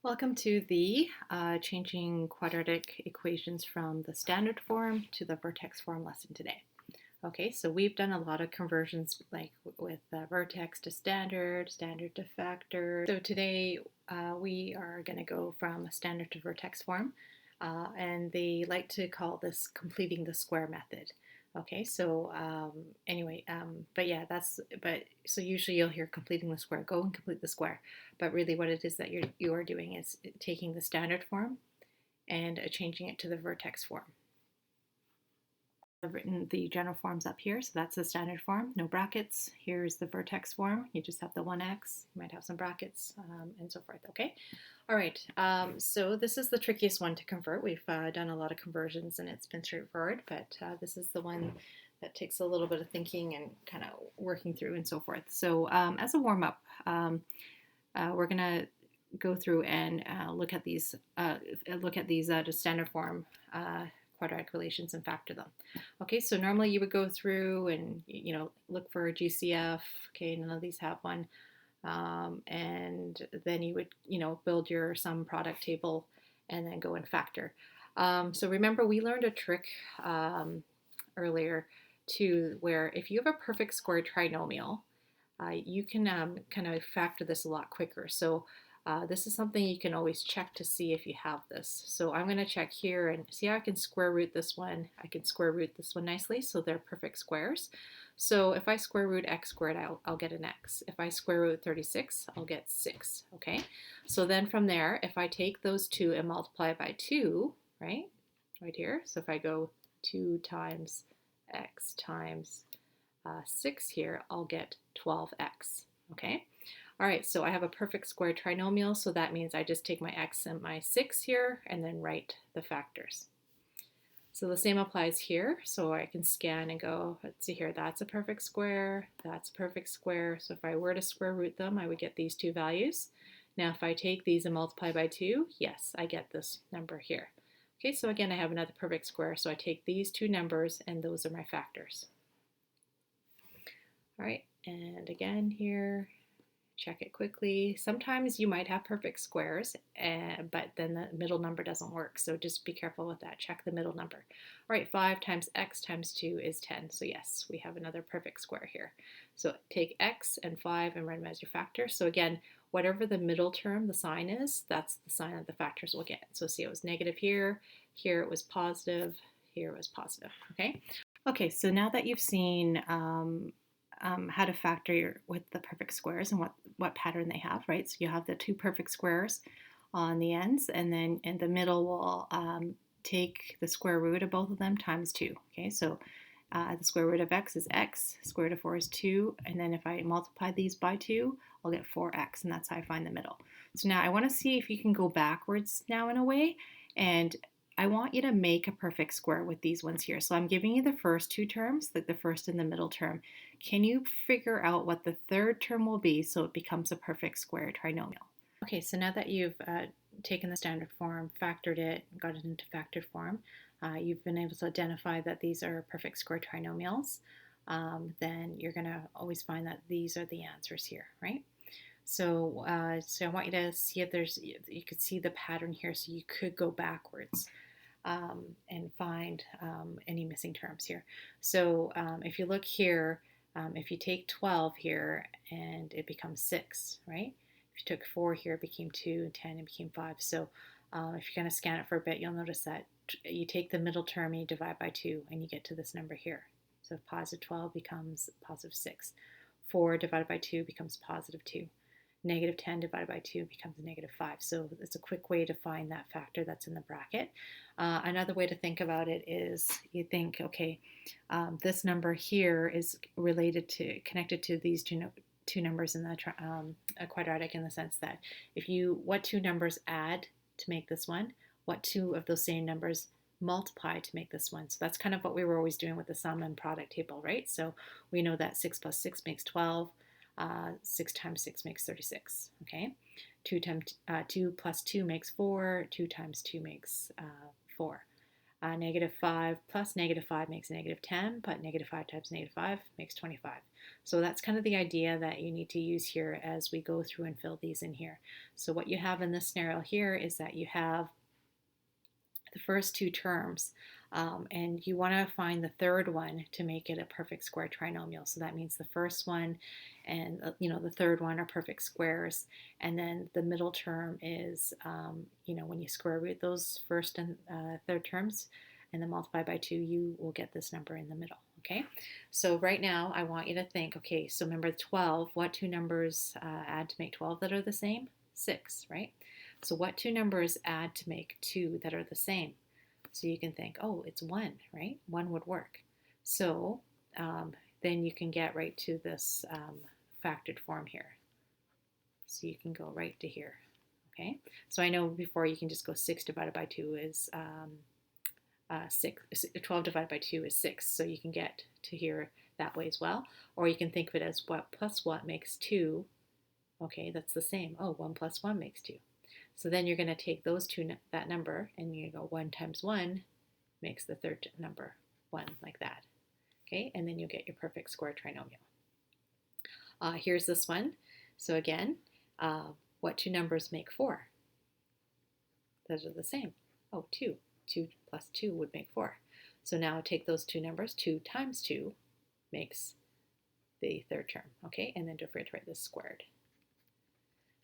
Welcome to the changing quadratic equations from the standard form to the vertex form lesson today. Okay, so we've done a lot of conversions like with vertex to standard, standard to factor. So today we are going to go from standard to vertex form, and they like to call this completing the square method. Okay, so but yeah, so usually you'll hear completing the square, go and complete the square, but really what it is that you are doing is taking the standard form and changing it to the vertex form. I've written the general forms up here, so that's the standard form, no brackets. Here's the vertex form, you just have the 1x, you might have some brackets, and so forth, okay? All right, so this is the trickiest one to convert. We've done a lot of conversions and it's been straightforward, but this is the one that takes a little bit of thinking and kind of working through and so forth. So as a warm-up, we're going to go through and look at these just standard form quadratic relations and factor them. Okay, so normally you would go through and look for a GCF. Okay, none of these have one, and then you would build your sum product table and then go and factor. So remember we learned a trick earlier too, where if you have a perfect square trinomial, you can kind of factor this a lot quicker. So this is something you can always check to see if you have this. So I'm going to check here and see how I can square root this one. I can square root this one nicely, so they're perfect squares. So if I square root x squared, I'll get an x. If I square root 36, I'll get 6, okay? So then from there, if I take those two and multiply by 2, right here, so if I go 2 times x times 6 here, I'll get 12x, okay? All right, so I have a perfect square trinomial, so that means I just take my x and my 6 here and then write the factors. So the same applies here, so I can scan and go, let's see here, that's a perfect square, that's a perfect square. So if I were to square root them, I would get these two values. Now if I take these and multiply by 2, yes, I get this number here. Okay, so again, I have another perfect square, so I take these two numbers and those are my factors. All right, and again here, check it quickly. Sometimes you might have perfect squares, but then the middle number doesn't work. So just be careful with that. Check the middle number. All right, 5 times x times 2 is 10. So yes, we have another perfect square here. So take x and 5 and write them as your factor. So again, whatever the middle term, the sign is, that's the sign that the factors will get. So see, it was negative here, here it was positive, here it was positive, okay? Okay, so now that you've seen how to factor with the perfect squares and what pattern they have, right? So you have the two perfect squares on the ends, and then in the middle we'll take the square root of both of them times 2. Okay, so the square root of x is x, square root of 4 is 2, and then if I multiply these by 2, I'll get 4x, and that's how I find the middle. So now I want to see if you can go backwards now in a way, and I want you to make a perfect square with these ones here. So I'm giving you the first two terms, like the first and the middle term. Can you figure out what the third term will be so it becomes a perfect square trinomial? Okay, so now that you've taken the standard form, factored it, got it into factored form, you've been able to identify that these are perfect square trinomials, then you're going to always find that these are the answers here, right? So, so I want you to see if you could see the pattern here, so you could go backwards and find any missing terms here. So if you look here, if you take 12 here and it becomes 6, right? If you took 4 here, it became 2, and 10, it became 5. So if you're going to scan it for a bit, you'll notice that you take the middle term and you divide by 2, and you get to this number here. So positive 12 becomes positive 6. 4 divided by 2 becomes positive 2. Negative 10 divided by 2 becomes negative 5. So it's a quick way to find that factor that's in the bracket. Another way to think about it is you think, okay, this number here is connected to these two numbers in the quadratic, in the sense that what two numbers add to make this one, what two of those same numbers multiply to make this one. So that's kind of what we were always doing with the sum and product table, right? So we know that 6 plus 6 makes 12. 6 times 6 makes 36, okay? 2 plus 2 makes 4, 2 times 2 makes 4. -5 plus -5 makes -10, but -5 times -5 makes 25. So that's kind of the idea that you need to use here as we go through and fill these in here. So what you have in this scenario here is that you have the first two terms, and you want to find the third one to make it a perfect square trinomial. So that means the first one and the third one are perfect squares, and then the middle term is when you square root those first and third terms and then multiply by 2, you will get this number in the middle. Okay, so right now I want you to think, okay, so remember 12, what two numbers add to make 12 that are the same? 6, right? So what two numbers add to make 2 that are the same? So you can think, oh, it's 1, right? 1 would work. So then you can get right to this factored form here. So you can go right to here, okay? So I know before you can just go 6 divided by 2 is 6. 12 divided by 2 is 6. So you can get to here that way as well. Or you can think of it as what plus what makes 2. Okay, that's the same. Oh, 1 plus 1 makes 2. So then you're going to take those two, that number, and you go 1 times 1 makes the third number 1, like that. Okay, and then you'll get your perfect square trinomial. Here's this one. So again, what two numbers make 4? Those are the same. Oh, 2. 2 plus 2 would make 4. So now take those two numbers. 2 times 2 makes the third term. Okay, and then don't forget to write this squared.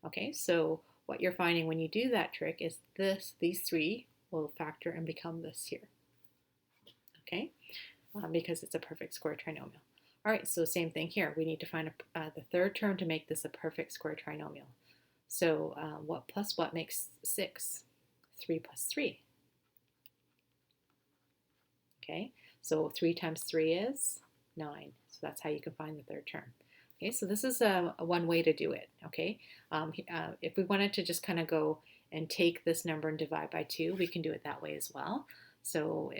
Okay, so what you're finding when you do that trick is these three will factor and become this here. Okay, because it's a perfect square trinomial. All right, so same thing here. We need to find the third term to make this a perfect square trinomial. So what plus what makes 6? 3 plus 3. Okay, so 3 times 3 is 9. So that's how you can find the third term. Okay, so this is one way to do it. Okay, if we wanted to just kind of go and take this number and divide by 2, we can do it that way as well. So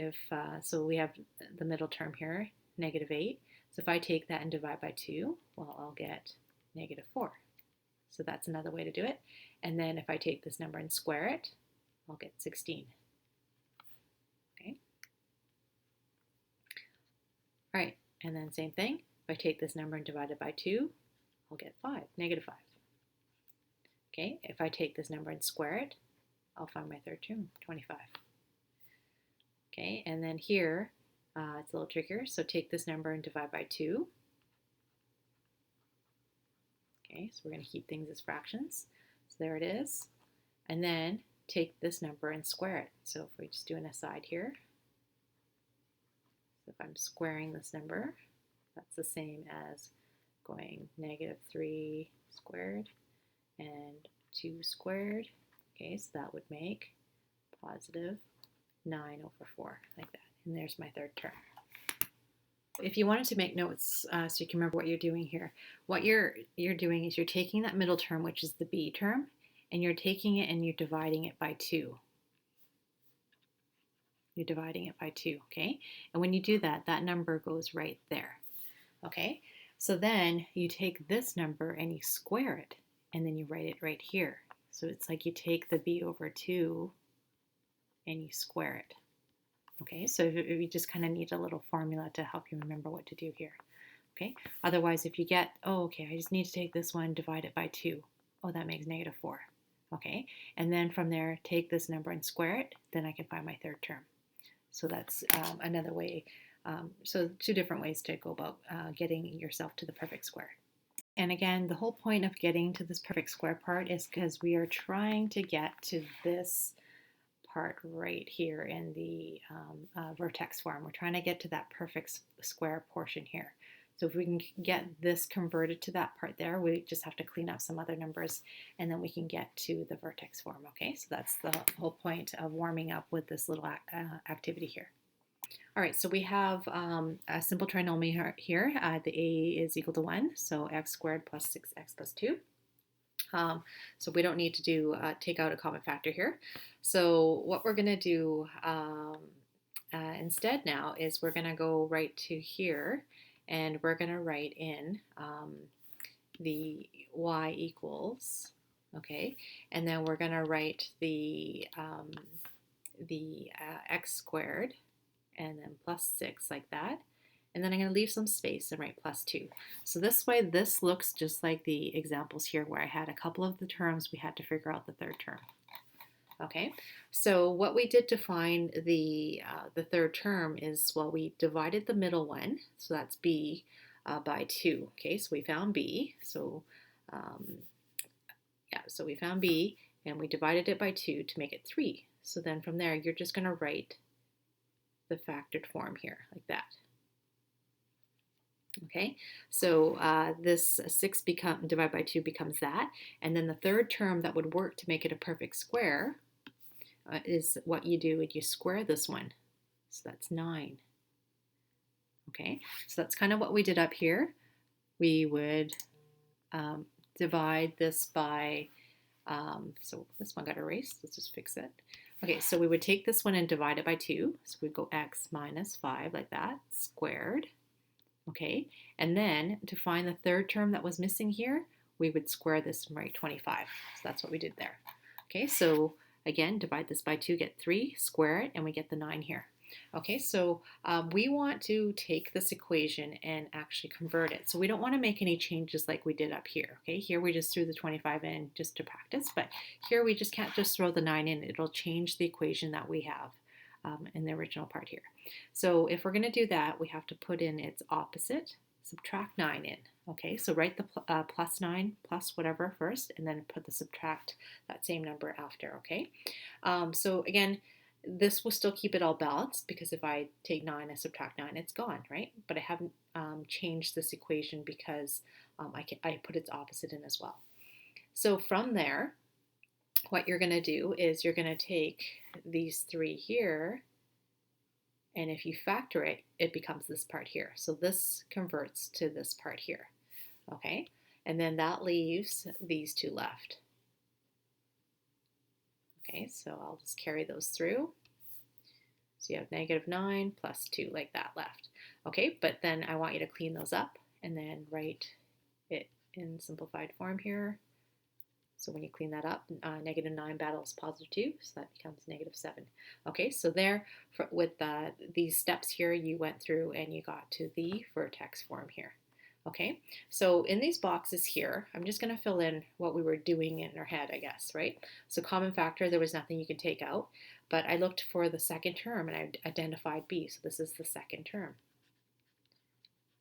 so we have the middle term here, -8. So if I take that and divide by 2, well, I'll get -4. So that's another way to do it. And then if I take this number and square it, I'll get 16. Okay. All right, and then same thing. If I take this number and divide it by 2, I'll get -5. Okay, if I take this number and square it, I'll find my third term, 25. Okay, and then here, it's a little trickier. So take this number and divide by 2. Okay, so we're going to keep things as fractions. So there it is. And then take this number and square it. So if we just do an aside here, so if I'm squaring this number, that's the same as going -3 squared and 2 squared. Okay, so that would make +9/4, like that. And there's my third term. If you wanted to make notes so you can remember what you're doing here, what you're doing is you're taking that middle term, which is the b term, and you're taking it and you're dividing it by 2. You're dividing it by 2, okay? And when you do that, that number goes right there, okay? So then you take this number and you square it, and then you write it right here. So it's like you take the b over 2 and you square it. Okay, so you just kind of need a little formula to help you remember what to do here. Okay, otherwise if you get, oh, okay, I just need to take this one, divide it by 2. Oh, that makes -4. Okay, and then from there, take this number and square it, then I can find my third term. So that's another way. So 2 different ways to go about getting yourself to the perfect square. And again, the whole point of getting to this perfect square part is because we are trying to get to this part right here in the vertex form. We're trying to get to that perfect square portion here. So if we can get this converted to that part there, we just have to clean up some other numbers and then we can get to the vertex form, okay? So that's the whole point of warming up with this little activity here. All right, so we have a simple trinomial here. The a is equal to 1, so x squared plus 6x plus 2. So we don't need to do take out a common factor here. So what we're going to do instead now is we're going to go right to here and we're going to write in the y equals, okay, and then we're going to write the the x squared and then plus 6 like that. And then I'm going to leave some space and write plus 2. So this way, this looks just like the examples here where I had a couple of the terms we had to figure out the third term. Okay, so what we did to find the third term is, well, we divided the middle one, so that's b, by 2. Okay, so we found b. So yeah, so we found b, and we divided it by 2 to make it 3. So then from there, you're just going to write the factored form here, like that. Okay, so this 6 divided by 2 becomes that, and then the third term that would work to make it a perfect square is what you do, and you square this one. So that's 9. Okay, so that's kind of what we did up here. We would divide this by, so this one got erased, let's just fix it. Okay, so we would take this one and divide it by 2. So we'd go x minus 5 like that, squared. Okay, and then to find the third term that was missing here, we would square this and write 25. So that's what we did there. Okay, so again, divide this by 2, get 3, square it, and we get the 9 here. Okay, so we want to take this equation and actually convert it. So we don't want to make any changes like we did up here. Okay, here we just threw the 25 in just to practice, but here we just can't just throw the 9 in. It'll change the equation that we have in the original part here. So if we're going to do that, we have to put in its opposite, subtract 9 in. Okay, so write the plus 9 plus whatever first, and then put the subtract that same number after. Okay, so again, this will still keep it all balanced, because if I take 9 and subtract 9, it's gone, right? But I haven't changed this equation because I put its opposite in as well. So from there, what you're going to do is you're going to take these 3 here, and if you factor it, it becomes this part here. So this converts to this part here, okay? And then that leaves these 2 left. Okay, so I'll just carry those through. So you have negative 9 plus 2 like that left. Okay, but then I want you to clean those up and then write it in simplified form here. So when you clean that up, negative 9 battles positive 2, so that becomes negative 7. Okay, so there, with these steps here, you went through and you got to the vertex form here. Okay, so in these boxes here, I'm just going to fill in what we were doing in our head, I guess, right? So common factor, there was nothing you can take out, but I looked for the second term and I identified b, so this is the second term.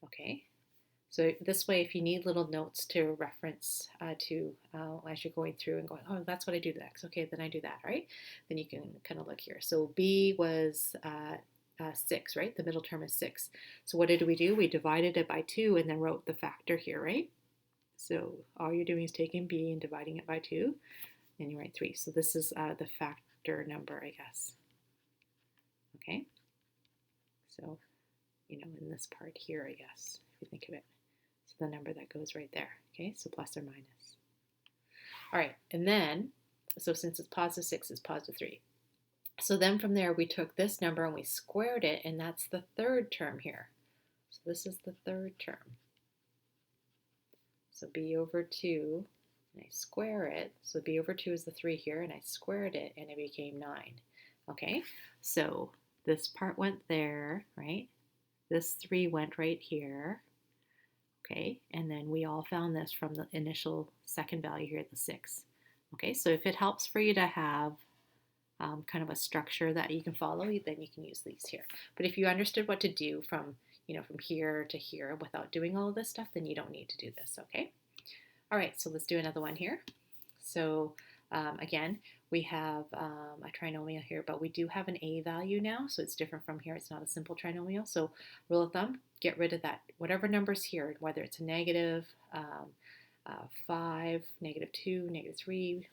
Okay. So this way, if you need little notes to reference as you're going through and going, oh, that's what I do next. Okay, then I do that, right? Then you can kind of look here. So b was 6, right? The middle term is 6. So what did we do? We divided it by 2 and then wrote the factor here, right? So all you're doing is taking b and dividing it by 2, and you write 3. So this is the factor number, I guess. Okay? So, you know, in this part here, I guess, if you think of it. So the number that goes right there, okay? So plus or minus. All right, and then, so since it's positive 6, it's positive 3. So then from there, we took this number and we squared it, and that's the third term here. So this is the third term. So b over 2, and I square it. So b over 2 is the 3 here, and I squared it, and it became 9. Okay, so this part went there, right? This 3 went right here. Okay, and then we all found this from the initial second value here, the 6. Okay, so if it helps for you to have kind of a structure that you can follow, then you can use these here. But if you understood what to do from, from here to here without doing all of this stuff, then you don't need to do this, okay? All right, so let's do another one here. So again, we have a trinomial here, but we do have an a value now, so it's different from here. It's not a simple trinomial. So rule of thumb, get rid of that. Whatever number's here, whether it's a negative 5, negative 2, negative 3,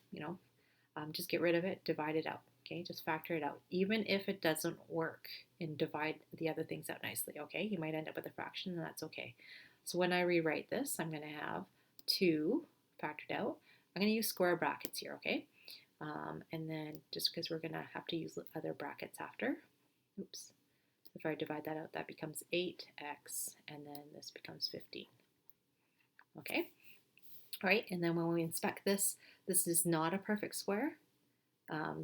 just get rid of it, divide it out. Okay, just factor it out. Even if it doesn't work, and divide the other things out nicely, okay? You might end up with a fraction, and that's okay. So when I rewrite this, I'm going to have 2 factored out. I'm going to use square brackets here, okay? And then just because we're going to have to use other brackets after, oops, if I divide that out, that becomes 8x, and then this becomes 15. Okay? All right, and then when we inspect this, this is not a perfect square.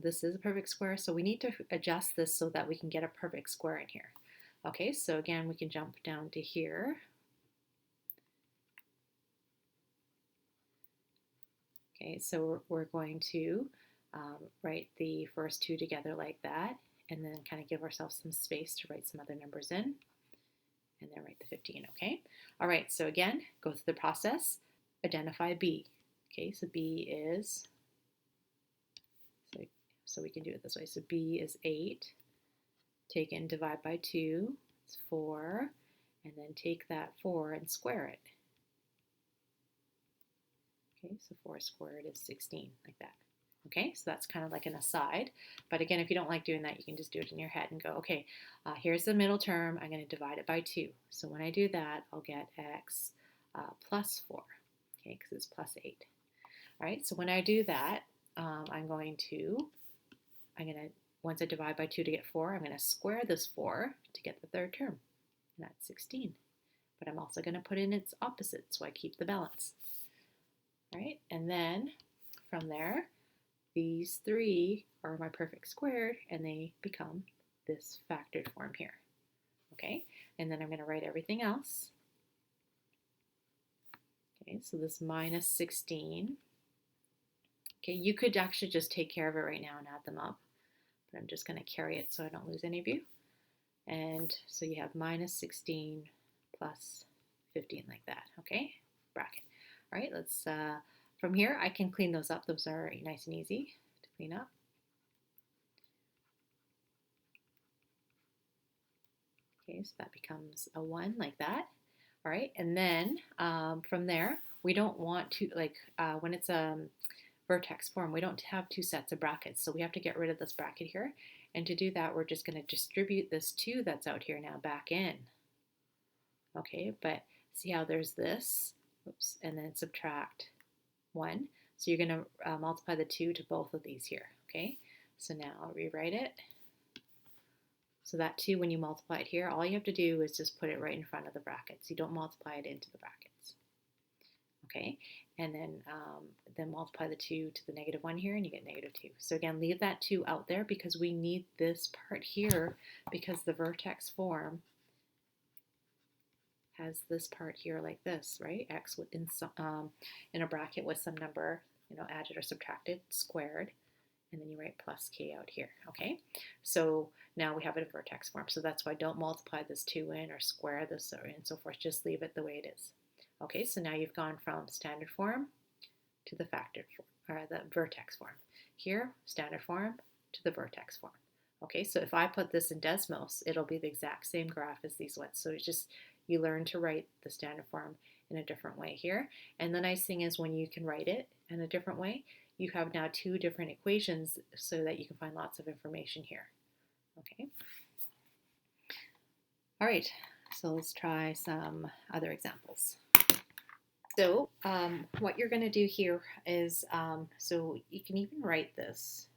This is a perfect square, so we need to adjust this so that we can get a perfect square in here. Okay, so again, we can jump down to here. Okay, so we're going to write the first two together like that, and then kind of give ourselves some space to write some other numbers in, and then write the 15, okay? All right, so again, go through the process, identify B. Okay, so B is, so we can do it this way. So B is 8, take it and divide by 2, it's 4, and then take that 4 and square it. Okay, so 4 squared is 16, like that. Okay, so that's kind of like an aside. But again, if you don't like doing that, you can just do it in your head and go, okay, here's the middle term. I'm going to divide it by 2. So when I do that, I'll get x plus 4, okay, because it's plus 8. All right, so when I do that, once I divide by 2 to get 4, I'm going to square this 4 to get the third term, and that's 16. But I'm also going to put in its opposite, so I keep the balance. All right, and then from there, these 3 are my perfect squared, and they become this factored form here. Okay, and then I'm going to write everything else. Okay, so this minus 16. Okay, you could actually just take care of it right now and add them up, but I'm just going to carry it so I don't lose any of you. And so you have minus 16 plus 15 like that, okay? Bracket. All right, let's, from here, I can clean those up. Those are nice and easy to clean up. Okay, so that becomes a 1 like that. All right, and then from there, we don't want to, when it's a vertex form, we don't have 2 sets of brackets, so we have to get rid of this bracket here. And to do that, we're just going to distribute this 2 that's out here now back in. Okay, but see how there's this, oops, and then subtract 1. So you're going to multiply the 2 to both of these here, okay? So now I'll rewrite it. So that 2, when you multiply it here, all you have to do is just put it right in front of the brackets. You don't multiply it into the brackets, okay? And then multiply the 2 to the negative 1 here, and you get negative 2. So again, leave that 2 out there because we need this part here because the vertex form has this part here like this, right? X in a bracket with some number, added or subtracted, squared, and then you write plus k out here, okay? So now we have it in vertex form, so that's why don't multiply this 2 in or square this and so forth, just leave it the way it is. Okay, so now you've gone from standard form to the factored form, or the vertex form. Here, standard form to the vertex form. Okay, so if I put this in Desmos, it'll be the exact same graph as these ones. So it's just, you learn to write the standard form in a different way here. And the nice thing is when you can write it in a different way, you have now 2 different equations so that you can find lots of information here. Okay. All right, so let's try some other examples. So what you're going to do here is, so you can even write this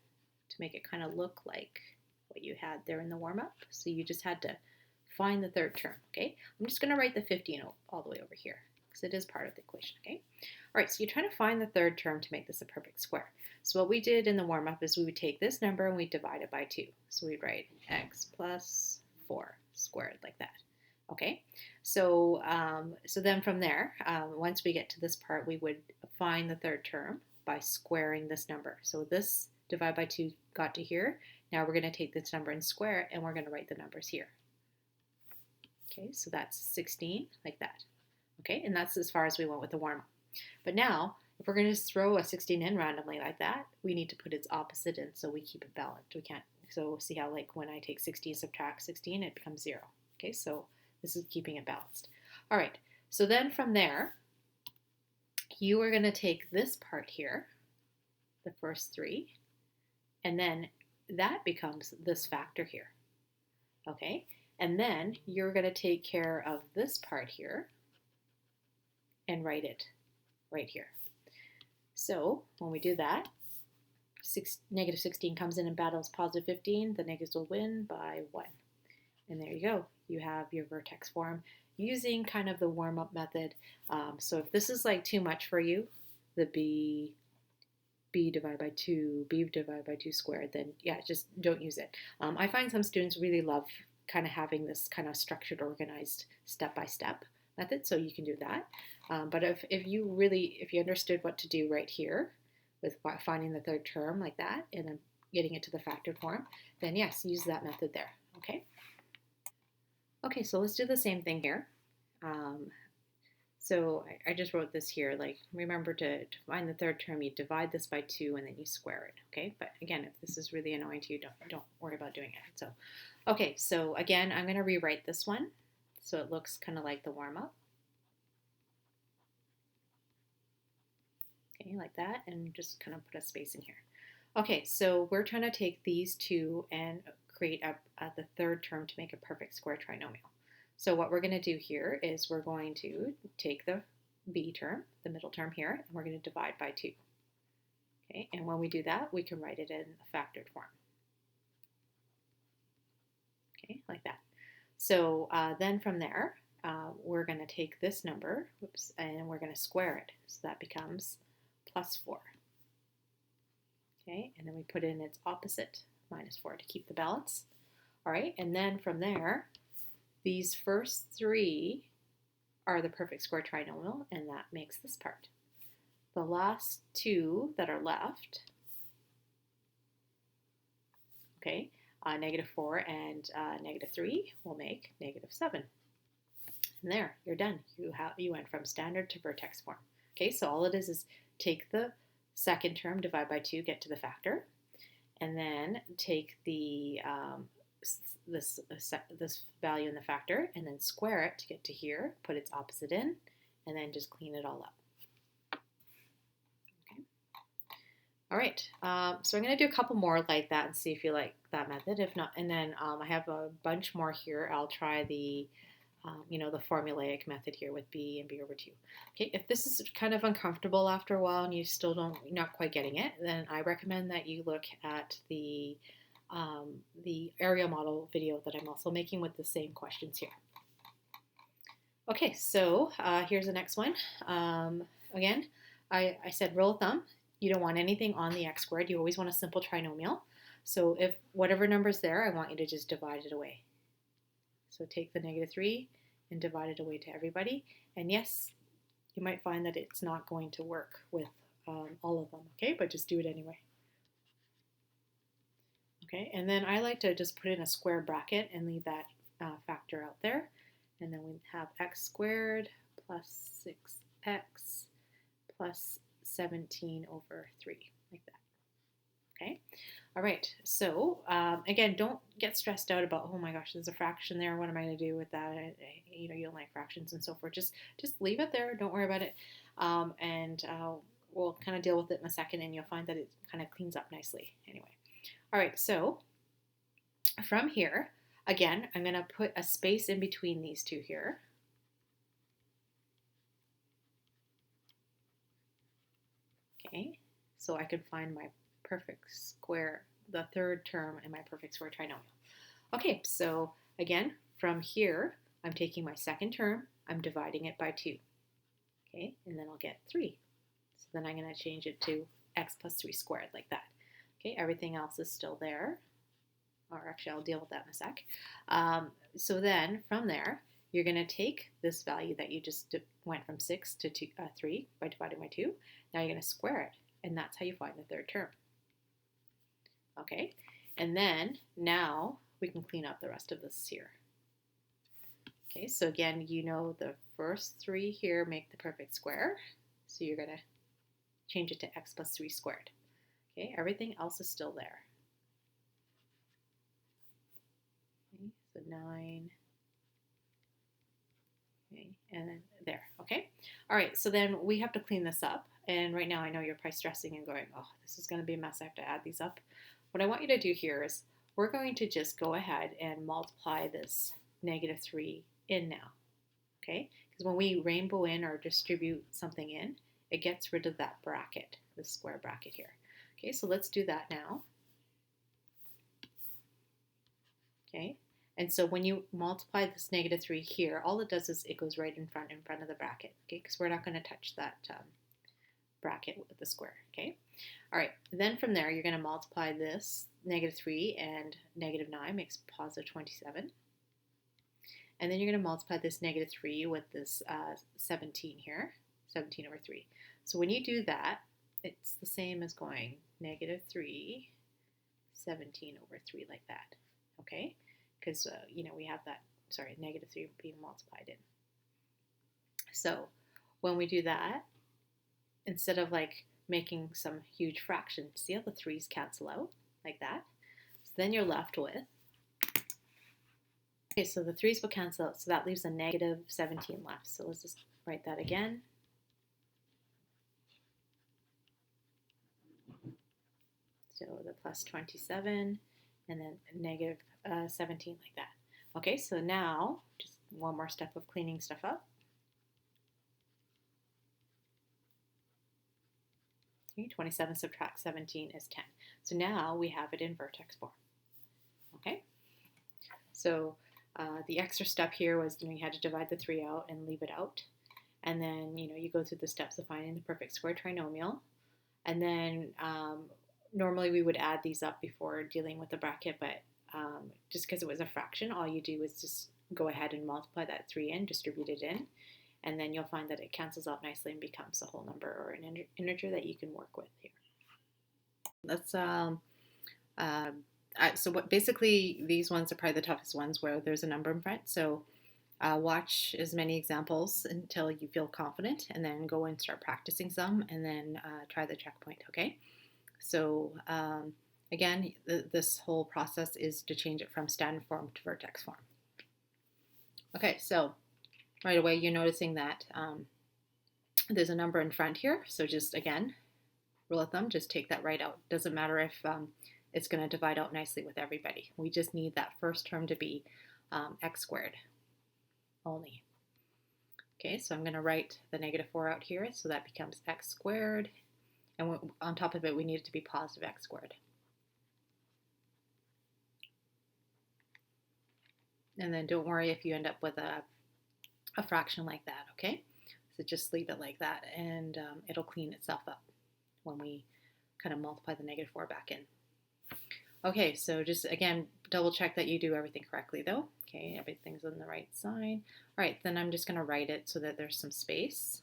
to make it kind of look like what you had there in the warm-up. So you just had to find the third term, okay? I'm just going to write the 15 all the way over here because it is part of the equation, okay? All right, so you're trying to find the third term to make this a perfect square. So what we did in the warm-up is we would take this number and we divide it by 2. So we'd write x plus 4 squared like that. Okay, so so then from there, once we get to this part, we would find the third term by squaring this number. So this divide by 2 got to here. Now we're going to take this number and square it, and we're going to write the numbers here. Okay, so that's 16, like that. Okay, and that's as far as we went with the warm-up. But now, if we're going to just throw a 16 in randomly like that, we need to put its opposite in so we keep it balanced. We can't, so see how like when I take 16, subtract 16, it becomes 0. Okay, so this is keeping it balanced. All right, so then from there, you are going to take this part here, the first 3, and then that becomes this factor here. Okay, and then you're going to take care of this part here and write it right here. So when we do that, negative 16 comes in and battles positive 15. The negatives will win by 1. And there you go. You have your vertex form using kind of the warm-up method. So if this is like too much for you, the B b divided by 2, b divided by 2 squared, then yeah, just don't use it. I find some students really love kind of having this kind of structured, organized step-by-step method, so you can do that. But if you understood what to do right here with finding the third term like that and then getting it to the factored form, then yes, use that method there, okay? Okay, so let's do the same thing here. So I just wrote this here, like remember to find the third term, you divide this by 2 and then you square it, okay? But again, if this is really annoying to you, don't worry about doing it. So, okay, so again, I'm gonna rewrite this one so it looks kind of like the warm-up. Okay, like that, and just kind of put a space in here. Okay, so we're trying to take these two and create the third term to make a perfect square trinomial. So what we're going to do here is we're going to take the b term, the middle term here, and we're going to divide by 2. Okay, and when we do that, we can write it in a factored form. Okay, like that. So then from there, we're going to take this number, and we're going to square it. So that becomes plus 4. Okay, and then we put in its opposite, minus 4, to keep the balance. All right, and then from there, these first 3 are the perfect square trinomial, and that makes this part. The last 2 that are left, okay, -4 and -3 will make -7. And there, you're done. You went from standard to vertex form. Okay, so all it is take the second term, divide by 2, get to the factor, and then take the this value in the factor and then square it to get to here, put its opposite in, and then just clean it all up. Okay. All right, so I'm going to do a couple more like that and see if you like that method. If not, and then I have a bunch more here. I'll try the the formulaic method here with b and b over 2. Okay, if this is kind of uncomfortable after a while and you still you're not quite getting it, then I recommend that you look at the area model video that I'm also making with the same questions here. Okay, so here's the next one. Again, I said rule of thumb, you don't want anything on the x squared. You always want a simple trinomial. So if whatever number's there, I want you to just divide it away. So take the -3 and divide it away to everybody. And yes, you might find that it's not going to work with all of them, okay? But just do it anyway. Okay, and then I like to just put in a square bracket and leave that factor out there. And then we have x squared plus 6x plus 17 over 3, like that. Okay, all right, so again, don't get stressed out about, oh my gosh, there's a fraction there, what am I going to do with that? You don't like fractions and so forth. Just leave it there, don't worry about it, and we'll kind of deal with it in a second, and you'll find that it kind of cleans up nicely anyway. All right, so from here, again, I'm going to put a space in between these two here. Okay, so I can find my perfect square, the third term in my perfect square trinomial. Okay, so again, from here, I'm taking my second term, I'm dividing it by 2. Okay, and then I'll get 3. So then I'm going to change it to x plus 3 squared, like that. Okay, everything else is still there. Or actually, I'll deal with that in a sec. So then, from there, you're going to take this value that you just went from 6 to 3 by dividing by 2. Now you're going to square it, and that's how you find the third term. Okay, and then now we can clean up the rest of this here. Okay, so again, the first 3 here make the perfect square, so you're going to change it to x plus 3 squared. Okay, everything else is still there. Okay, so 9. Okay, and then there. Okay, all right, so then we have to clean this up. And right now I know you're probably stressing and going, oh, this is going to be a mess. I have to add these up. What I want you to do here is we're going to just go ahead and multiply this -3 in now. Okay, because when we rainbow in or distribute something in, it gets rid of that bracket, the square bracket here. Okay, so let's do that now. Okay, and so when you multiply this -3 here, all it does is it goes right in front of the bracket. Okay, because we're not going to touch that bracket with the square, okay? All right, then from there, you're going to multiply this negative 3 and negative 9 makes positive 27. And then you're going to multiply this negative 3 with this 17 here, 17 over 3. So when you do that, it's the same as going negative 3, 17 over 3 like that, okay? Because, we have that, sorry, negative 3 being multiplied in. So when we do that, instead of like making some huge fraction, see how the 3's cancel out like that? So then you're left with, okay, so the 3's will cancel out, so that leaves a negative 17 left. So let's just write that again. So the plus 27 and then negative 17 like that. Okay, so now just one more step of cleaning stuff up. Okay, 27 subtract 17 is 10. So now we have it in vertex form. Okay, so the extra step here was you had to divide the 3 out and leave it out. And then you go through the steps of finding the perfect square trinomial. And then normally we would add these up before dealing with the bracket, but just because it was a fraction, all you do is just go ahead and multiply that 3 in, distribute it in, and then you'll find that it cancels out nicely and becomes a whole number or an integer that you can work with here. Let's basically these ones are probably the toughest ones where there's a number in front. So watch as many examples until you feel confident, and then go and start practicing some, and then try the checkpoint. Okay. So again, this whole process is to change it from standard form to vertex form. Okay, so right away you're noticing that there's a number in front here. So just again, rule of thumb, just take that right out. Doesn't matter if it's going to divide out nicely with everybody. We just need that first term to be x squared only. Okay, so I'm going to write the negative 4 out here, so that becomes x squared. And on top of it, we need it to be positive x squared. And then don't worry if you end up with a fraction like that, okay? So just leave it like that, and it'll clean itself up when we kind of multiply the negative 4 back in. Okay, so just again, double check that you do everything correctly though. Okay, everything's on the right side. All right, then I'm just going to write it so that there's some space.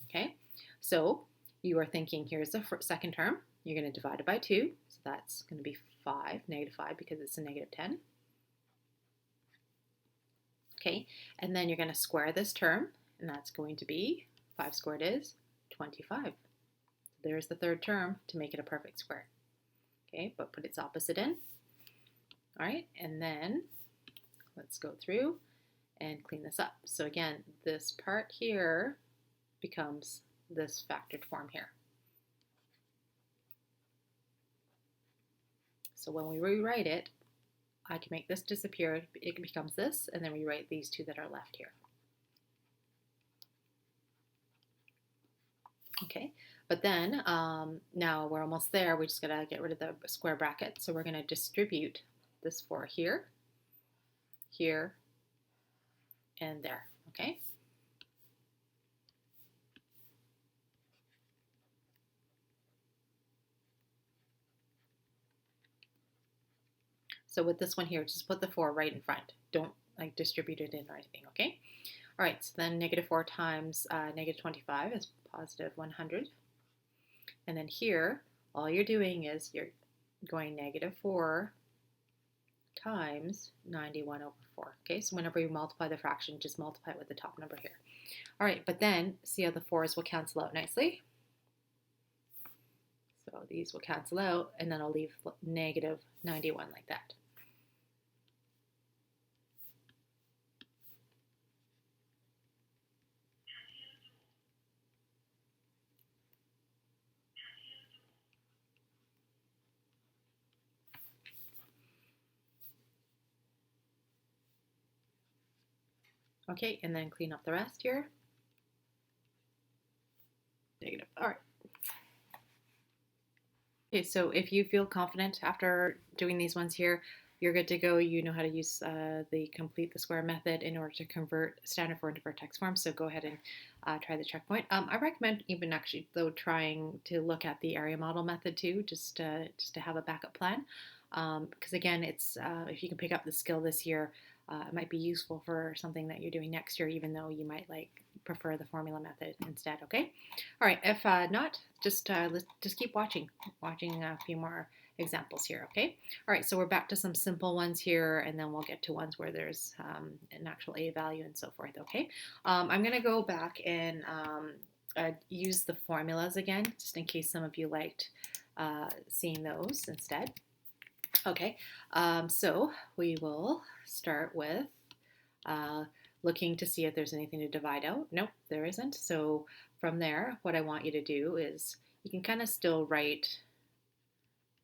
Okay, so you are thinking here's the second term. You're going to divide it by 2. So that's going to be 5, negative 5, because it's a negative 10. Okay, and then you're going to square this term, and that's going to be 5 squared is 25. There's the third term to make it a perfect square. Okay, but put its opposite in. All right, and then let's go through and clean this up. So again, this part here becomes this factored form here. So when we rewrite it, I can make this disappear. It becomes this, and then we write these two that are left here. Okay, but then now we're almost there. We just gotta get rid of the square bracket. So we're gonna distribute this 4 here, here, and there. Okay. So with this one here, just put the 4 right in front. Don't like distribute it in or anything, okay? All right, so then negative 4 times negative 25 is positive 100. And then here, all you're doing is you're going negative 4 times 91 over 4. Okay, so whenever you multiply the fraction, just multiply it with the top number here. All right, but then see how the 4's will cancel out nicely? So these will cancel out, and then I'll leave negative 91 like that. Okay, and then clean up the rest here. Negative. All right. Okay, so if you feel confident after doing these ones here, you're good to go. You know how to use the complete the square method in order to convert standard form to vertex form. So go ahead and try the checkpoint. I recommend even actually though trying to look at the area model method too, just to have a backup plan. Because again, it's if you can pick up the skill this year, it might be useful for something that you're doing next year, even though you might like prefer the formula method instead. Okay. All right. If not, just keep watching a few more examples here. Okay. All right. So we're back to some simple ones here, and then we'll get to ones where there's an actual a value and so forth. Okay. I'm going to go back and use the formulas again, just in case some of you liked seeing those instead. Okay, so we will start with looking to see if there's anything to divide out. Nope, there isn't. So from there, what I want you to do is you can kind of still write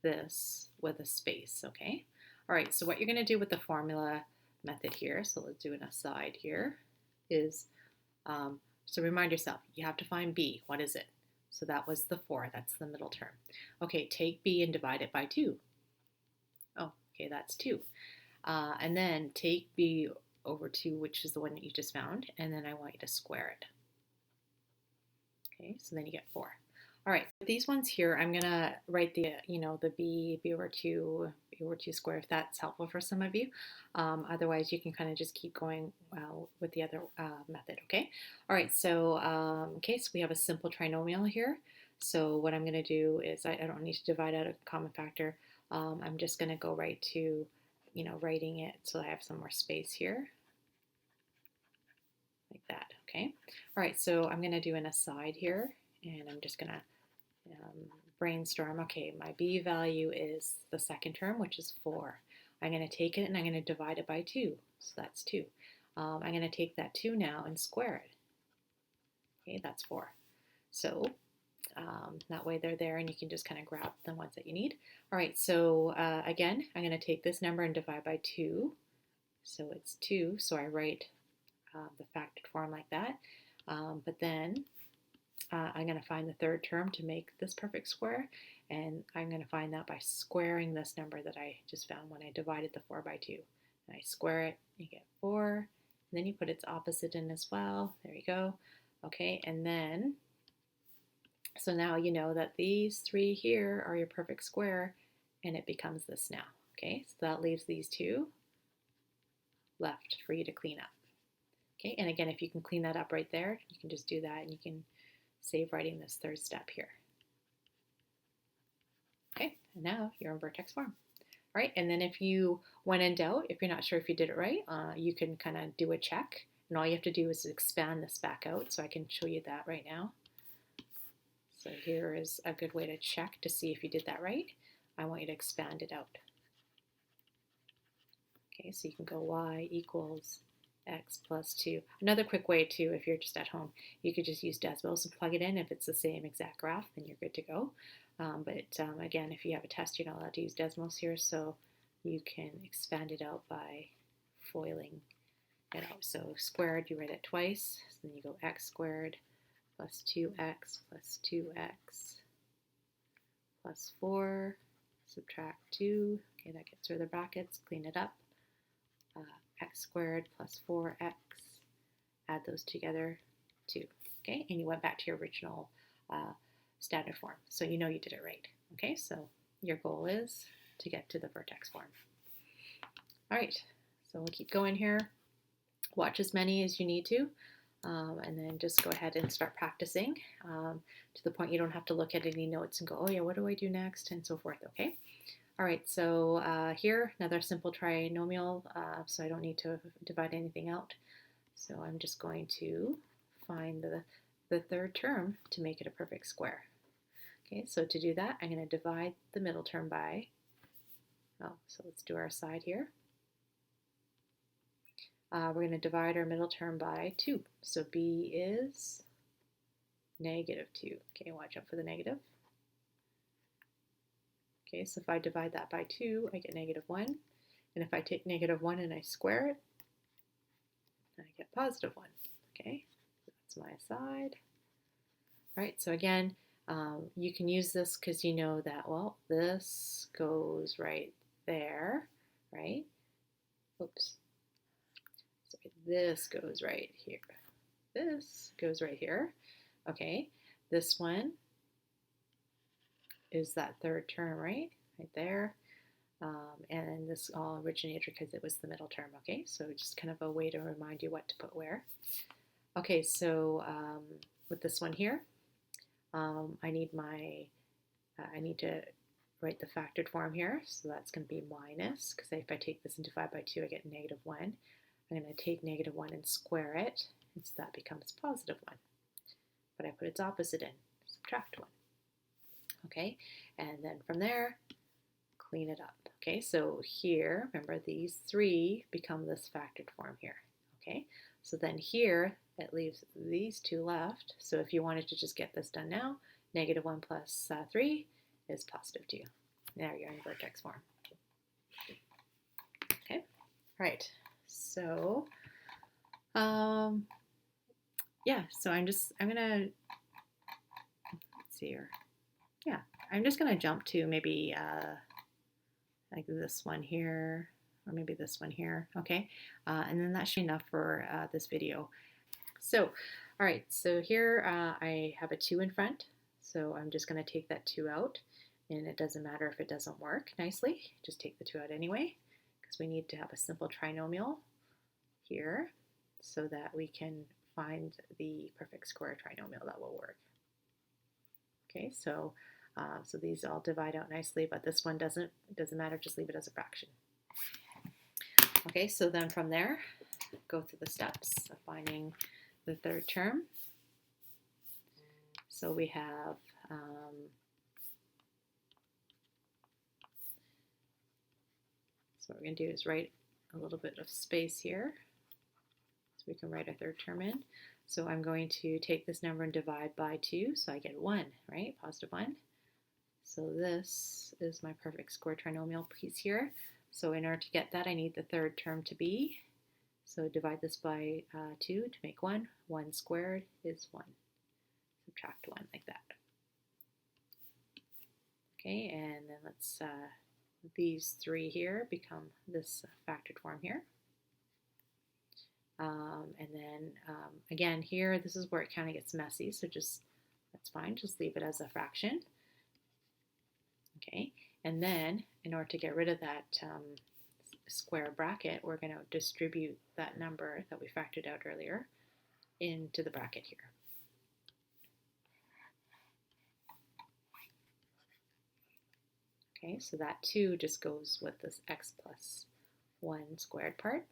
this with a space, okay? All right, so what you're going to do with the formula method here, so let's do an aside here, is, so remind yourself, you have to find b. What is it? So that was the 4, that's the middle term. Okay, take b and divide it by 2. Oh, okay, that's 2. And then take b over 2, which is the one that you just found, and then I want you to square it. Okay, so then you get 4. All right, these ones here, I'm gonna write the, the b over 2 squared, if that's helpful for some of you. Otherwise, you can kind of just keep going with the other method, okay? All right, so, okay, so we have a simple trinomial here. So what I'm gonna do is, I don't need to divide out a common factor. I'm just gonna go right to, writing it so I have some more space here. Like that, okay? All right, so I'm gonna do an aside here, and I'm just gonna brainstorm. Okay, my b value is the second term, which is 4. I'm going to take it and I'm going to divide it by 2. So that's 2. I'm going to take that 2 now and square it. Okay, that's 4. So that way they're there and you can just kind of grab the ones that you need. All right, so again, I'm going to take this number and divide by 2. So it's 2. So I write the factored form like that. But then I'm going to find the third term to make this perfect square, and I'm going to find that by squaring this number that I just found when I divided the 4 by 2. And I square it, you get 4, and then you put its opposite in as well. There you go. Okay, and then, so now you know that these 3 here are your perfect square, and it becomes this now. Okay, so that leaves these 2 left for you to clean up. Okay, and again, if you can clean that up right there, you can just do that, and you can save writing this third step here. Okay, and now you're in vertex form. All right, and then if you, when in doubt, if you're not sure if you did it right, you can kind of do a check, and all you have to do is expand this back out, so I can show you that right now. So here is a good way to check to see if you did that right. I want you to expand it out. Okay, so you can go y equals x plus 2. Another quick way too, if you're just at home, you could just use Desmos and plug it in. If it's the same exact graph, then you're good to go. Again, if you have a test, you're not allowed to use Desmos here, so you can expand it out by foiling it out. So squared, you write it twice, so then you go x squared plus 2x plus 2x plus 4, subtract 2. Okay, that gets rid of the brackets, clean it up. X squared plus 4x, add those together, 2. Okay, and you went back to your original standard form. So you know you did it right. Okay, so your goal is to get to the vertex form. All right, so we'll keep going here. Watch as many as you need to, and then just go ahead and start practicing to the point you don't have to look at any notes and go, oh yeah, what do I do next, and so forth, okay? All right, so here, another simple trinomial, so I don't need to divide anything out. So I'm just going to find the third term to make it a perfect square. Okay, so to do that, I'm going to divide the middle term by, so let's do our side here. We're going to divide our middle term by 2. So b is negative 2. Okay, watch out for the negative. Okay, so if I divide that by 2, I get negative 1. And if I take negative 1 and I square it, I get positive 1. Okay, that's my side. All right, so again, you can use this because you know that, well, this goes right there, right? Oops. Sorry, this goes right here. This goes right here. Okay, this one is that third term, right? Right there. And this all originated because it was the middle term, okay? So just kind of a way to remind you what to put where. Okay, so with this one here, I need to write the factored form here. So that's going to be minus, because if I take this and divide by 2, I get -1. I'm going to take -1 and square it, and so that becomes +1. But I put its opposite in, subtract 1. Okay, and then from there, clean it up. Okay, so here, remember these 3 become this factored form here. Okay, so then here, it leaves these 2 left. So if you wanted to just get this done now, -1 plus 3 is +2. There you're in vertex form. Okay, all right. So, yeah. So I'm gonna let's see here. Yeah, I'm just gonna jump to maybe like this one here, or maybe this one here. Okay, and then that should be enough for this video. So, all right. So here I have a 2 in front. So I'm just gonna take that 2 out. And it doesn't matter if it doesn't work nicely, just take the 2 out anyway, because we need to have a simple trinomial here so that we can find the perfect square trinomial that will work. Okay, so these all divide out nicely, but this one doesn't. It doesn't matter, just leave it as a fraction. Okay, so then from there, go through the steps of finding the third term. So we have so what we're going to do is write a little bit of space here so we can write a third term in. So I'm going to take this number and divide by 2, so I get 1, right? +1. So this is my perfect square trinomial piece here. So in order to get that, I need the third term to be. So divide this by 2 to make 1. 1 squared is 1. Subtract 1 like that. Okay, and then let's these 3 here become this factored form here. And then again here, this is where it kind of gets messy, so that's fine, just leave it as a fraction. Okay, and then in order to get rid of that square bracket, we're going to distribute that number that we factored out earlier into the bracket here. Okay, so that 2 just goes with this x plus 1 squared part.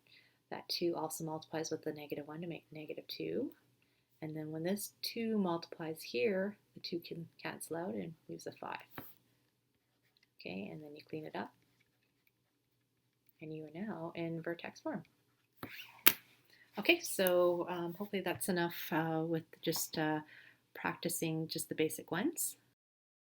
That 2 also multiplies with the -1 to make -2. And then when this 2 multiplies here, the 2 can cancel out and leaves a 5. Okay, and then you clean it up. And you are now in vertex form. Okay, so hopefully that's enough with just practicing just the basic ones.